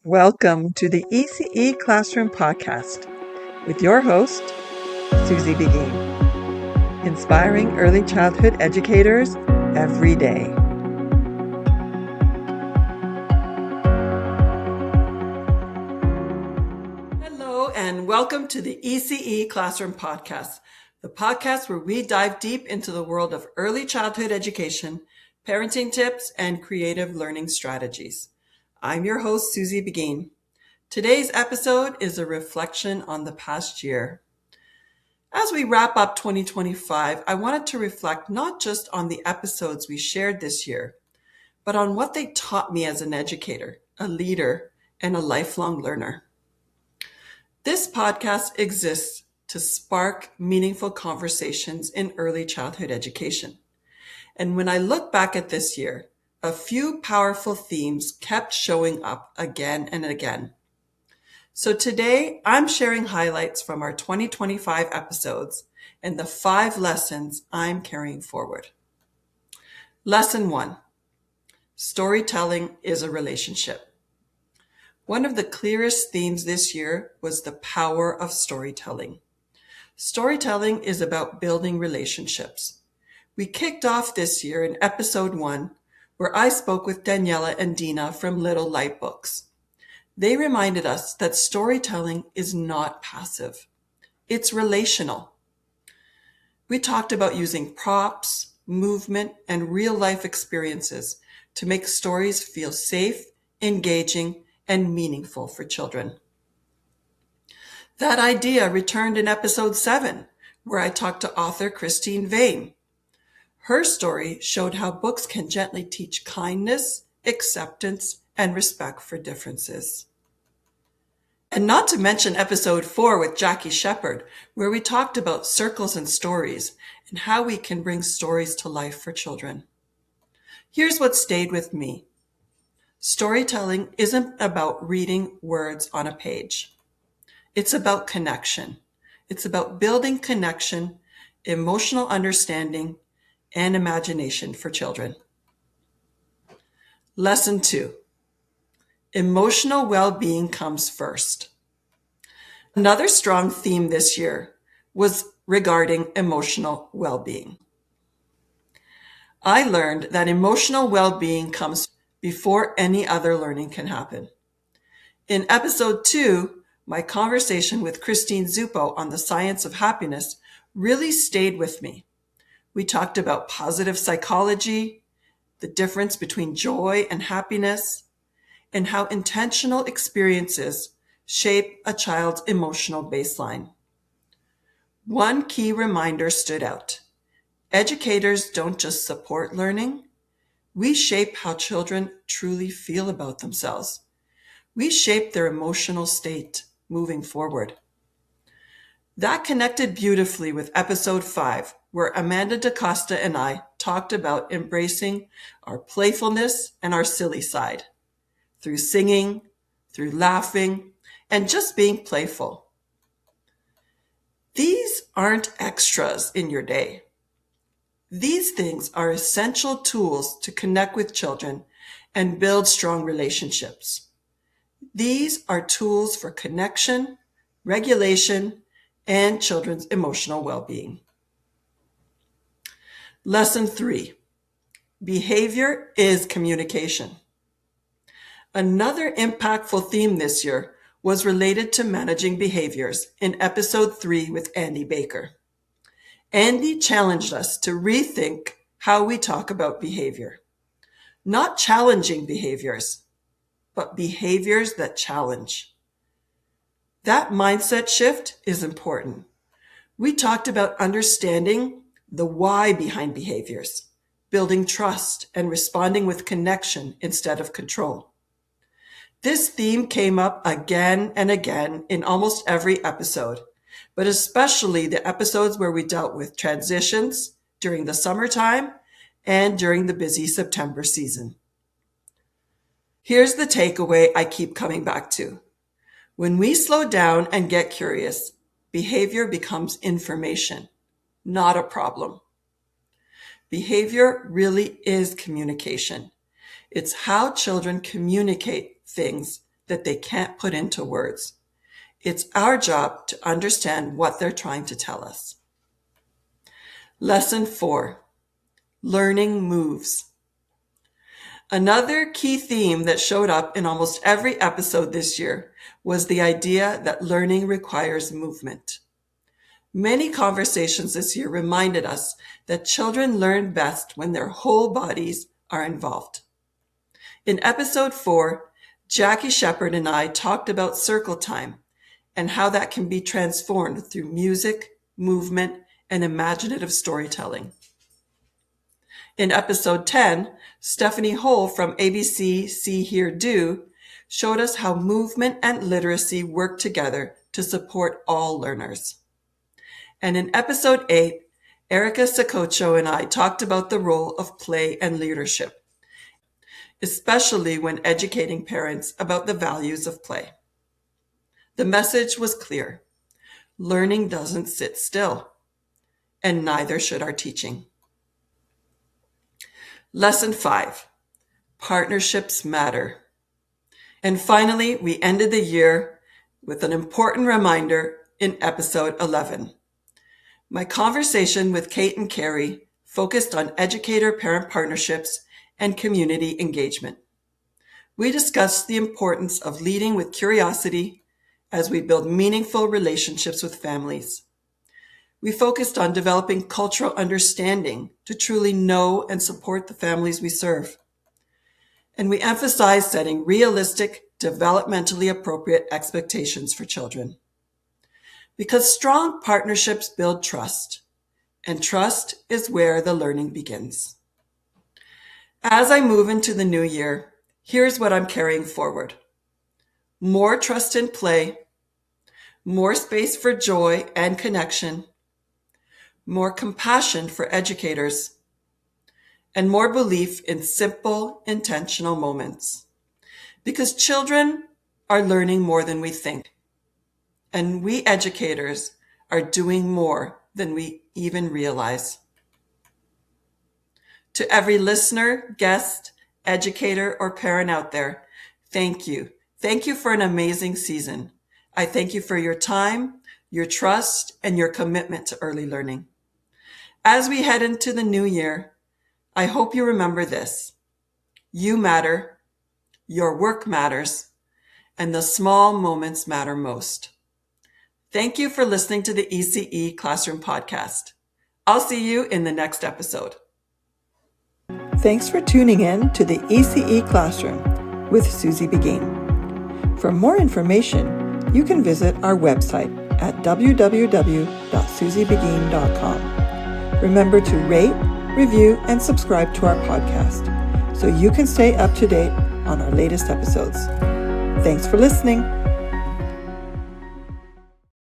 Welcome to the ECE Classroom Podcast with your host, SusieBeghin, inspiring early childhood educators every day. Hello, and welcome to the ECE Classroom Podcast, the podcast where we dive deep into the world of early childhood education, parenting tips, and creative learning strategies. I'm your host, SusieBeghin. Today's episode is a reflection on the past year. As we wrap up 2025, I wanted to reflect not just on the episodes we shared this year, but on what they taught me as an educator, a leader, and a lifelong learner. This podcast exists to spark meaningful conversations in early childhood education. And when I look back at this year, a few powerful themes kept showing up again and again. So today, I'm sharing highlights from our 2025 episodes and the 5 lessons I'm carrying forward. Lesson 1, storytelling is a relationship. One of the clearest themes this year was the power of storytelling. Storytelling is about building relationships. We kicked off this year in episode 1 where I spoke with Daniela and Dina from Little Light Books. They reminded us that storytelling is not passive. It's relational. We talked about using props, movement, and real-life experiences to make stories feel safe, engaging, and meaningful for children. That idea returned in episode 7, where I talked to author Christine Vane. Her story showed how books can gently teach kindness, acceptance, and respect for differences. And not to mention episode 4 with Jackie Shepard, where we talked about circles and stories and how we can bring stories to life for children. Here's what stayed with me. Storytelling isn't about reading words on a page. It's about connection. It's about building connection, emotional understanding, and imagination for children. Lesson 2, emotional well-being comes first. Another strong theme this year was regarding emotional well-being. I learned that emotional well-being comes before any other learning can happen. In episode 2, my conversation with Christine Zuppo on the science of happiness really stayed with me. We talked about positive psychology, the difference between joy and happiness, and how intentional experiences shape a child's emotional baseline. One key reminder stood out. Educators don't just support learning. We shape how children truly feel about themselves. We shape their emotional state moving forward. That connected beautifully with episode 5, where Amanda DaCosta and I talked about embracing our playfulness and our silly side through singing, through laughing, and just being playful. These aren't extras in your day. These things are essential tools to connect with children and build strong relationships. These are tools for connection, regulation, and children's emotional well-being. Lesson 3, behavior is communication. Another impactful theme this year was related to managing behaviors in episode 3 with Andy Baker. Andy challenged us to rethink how we talk about behavior. Not challenging behaviors, but behaviors that challenge. That mindset shift is important. We talked about understanding the why behind behaviors, building trust, and responding with connection instead of control. This theme came up again and again in almost every episode, but especially the episodes where we dealt with transitions during the summertime and during the busy September season. Here's the takeaway I keep coming back to. When we slow down and get curious, behavior becomes information, not a problem. Behavior really is communication. It's how children communicate things that they can't put into words. It's our job to understand what they're trying to tell us. Lesson 4, learning moves. Another key theme that showed up in almost every episode this year was the idea that learning requires movement. Many conversations this year reminded us that children learn best when their whole bodies are involved. In episode 4, Jackie Shepard and I talked about circle time and how that can be transformed through music, movement, and imaginative storytelling. In episode 10, Stephanie Hull from ABC See Hear Do showed us how movement and literacy work together to support all learners. And in episode 8, Erica Sacocho and I talked about the role of play and leadership, especially when educating parents about the values of play. The message was clear. Learning doesn't sit still, and neither should our teaching. Lesson 5, partnerships matter. And finally, we ended the year with an important reminder in episode 11. My conversation with Kate and Carrie focused on educator-parent partnerships and community engagement. We discussed the importance of leading with curiosity as we build meaningful relationships with families. We focused on developing cultural understanding to truly know and support the families we serve. And we emphasized setting realistic, developmentally appropriate expectations for children. Because strong partnerships build trust, and trust is where the learning begins. As I move into the new year, here's what I'm carrying forward. More trust in play, more space for joy and connection, more compassion for educators, and more belief in simple, intentional moments. Because children are learning more than we think, and we educators are doing more than we even realize. To every listener, guest, educator, or parent out there, thank you. Thank you for an amazing season. I thank you for your time, your trust, and your commitment to early learning. As we head into the new year, I hope you remember this. You matter, your work matters, and the small moments matter most. Thank you for listening to the ECE Classroom Podcast. I'll see you in the next episode. Thanks for tuning in to the ECE Classroom with SusieBeghin. For more information, you can visit our website at www.SusieBeghin.com. Remember to rate, review, and subscribe to our podcast so you can stay up to date on our latest episodes. Thanks for listening.